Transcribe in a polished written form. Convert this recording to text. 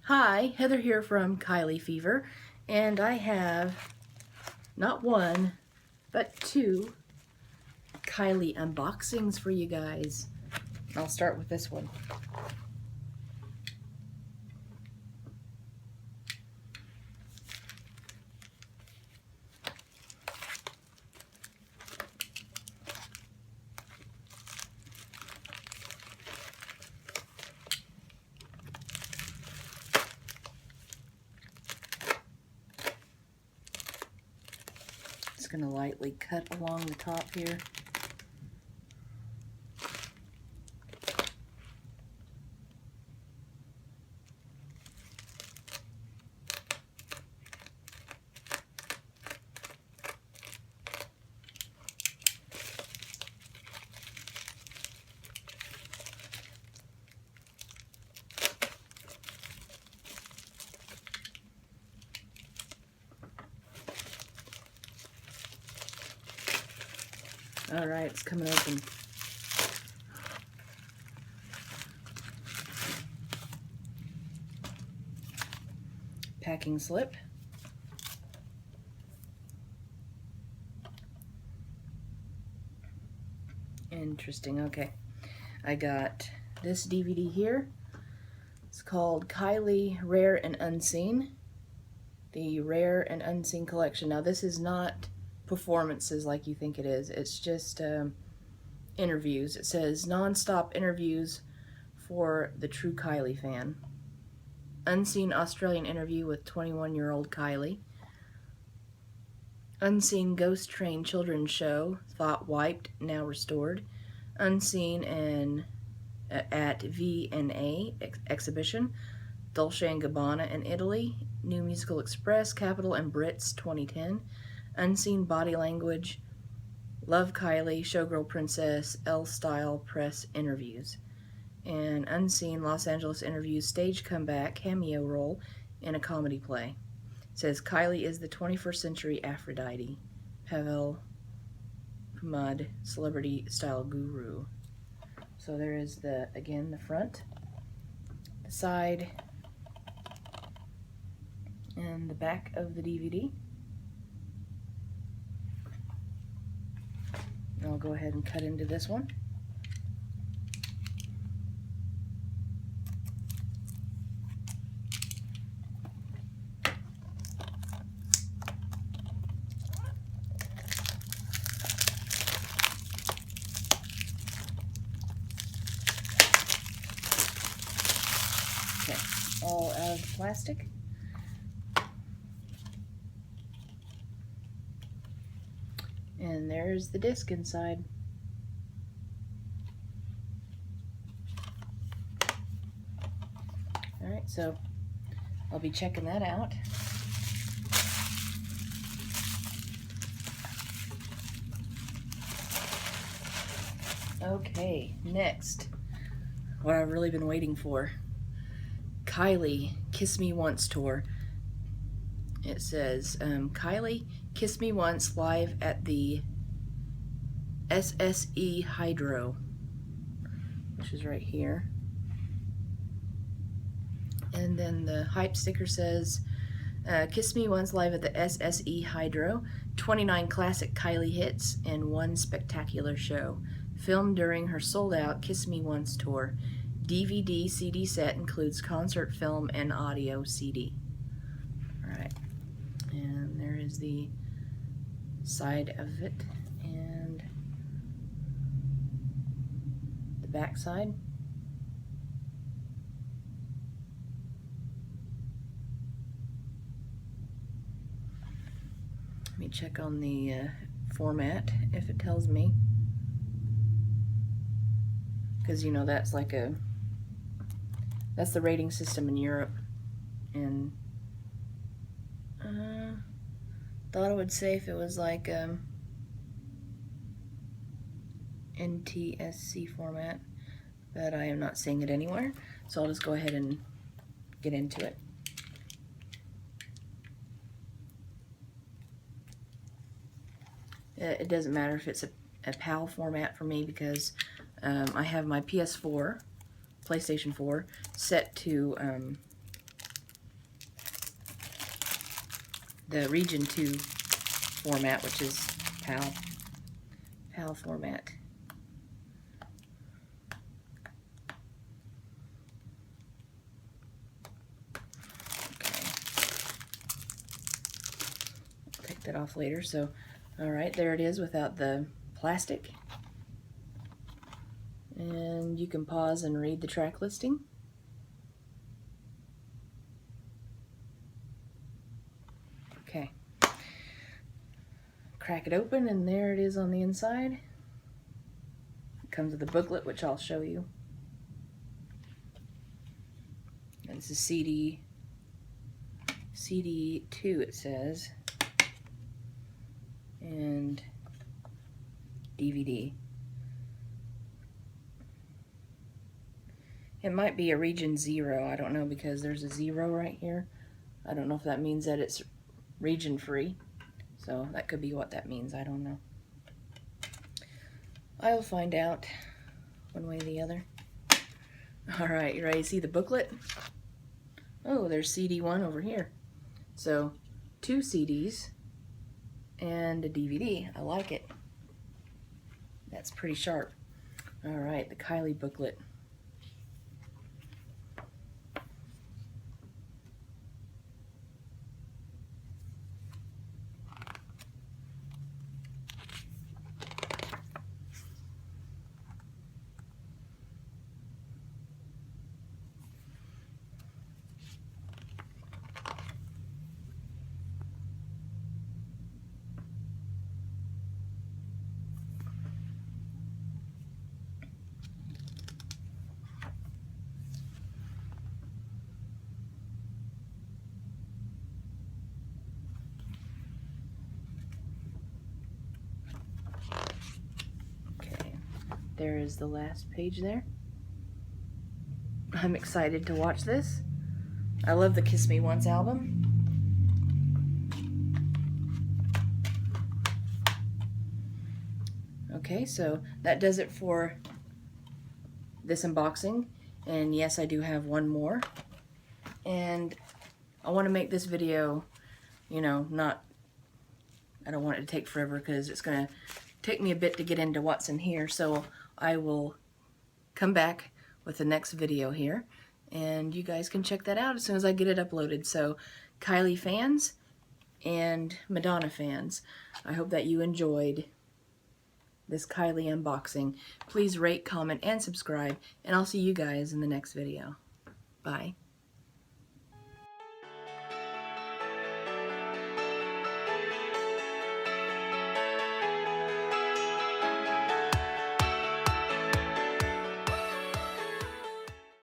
Hi, Heather here from Kylie Fever, and I have not one, but two Kylie unboxings for you guys. I'll start with this one. Just going to lightly cut along the top here. All right, it's coming open. Packing slip. Interesting, okay. I got this DVD here. It's called Kylie Rare and Unseen. The Rare and Unseen collection. Now this is not performances like you think it is. It's just interviews. It says non-stop interviews for the true Kylie fan. Unseen Australian interview with 21-year-old Kylie. Unseen Ghost Train children's show, thought wiped, now restored. Unseen and at V&A exhibition. Dolce & Gabbana in Italy. New Musical Express, Capitol and Brits 2010. Unseen Body Language. Love Kylie, Showgirl Princess, L Style Press Interviews. And Unseen Los Angeles Interviews stage comeback cameo role in a comedy play. It says Kylie is the 21st century Aphrodite. Pavel Pumad, celebrity style guru. So there is again the front, the side, and the back of the DVD. I'll go ahead and cut into this one. Okay, all out of the plastic. And there's the disc inside. Alright, so I'll be checking that out. Okay, next, what I've really been waiting for. Kylie Kiss Me Once tour. It says Kylie Kiss Me Once live at the SSE Hydro, which is right here. And then the hype sticker says Kiss Me Once live at the SSE Hydro, 29 classic Kylie hits in one spectacular show, filmed during her sold-out Kiss Me Once tour. DVD CD set includes concert film and audio CD. Alright, and there is the side of it and the back side. Let me check on the format if it tells me, because you know that's like that's the rating system in Europe, and thought it would say if it was like NTSC format, but I am not seeing it anywhere, so I'll just go ahead and get into it. It doesn't matter if it's a PAL format for me, because I have my PS4, PlayStation 4, set to the Region 2 format, which is PAL format. Okay. I'll take that off later. So, alright, there it is without the plastic. And you can pause and read the track listing. Okay. Crack it open, and there it is on the inside. It comes with a booklet, which I'll show you. And this is CD2, it says, and DVD. It might be a region 0, I don't know, because there's a 0 right here. I don't know if that means that it's region free. So that could be what that means, I don't know. I'll find out one way or the other. Alright, you ready to see the booklet? Oh, there's CD1 over here. So 2 CDs and a DVD. I like it. That's pretty sharp. Alright, the Kylie booklet. There is the last page there. I'm excited to watch this. I love the Kiss Me Once album. Okay, so that does it for this unboxing. And yes, I do have one more. And I want to make this video, you know, I don't want it to take forever because it's going to take me a bit to get into what's in here. So I will come back with the next video here, and you guys can check that out as soon as I get it uploaded. So Kylie fans and Madonna fans, I hope that you enjoyed this Kylie unboxing. Please rate, comment, and subscribe, and I'll see you guys in the next video. Bye.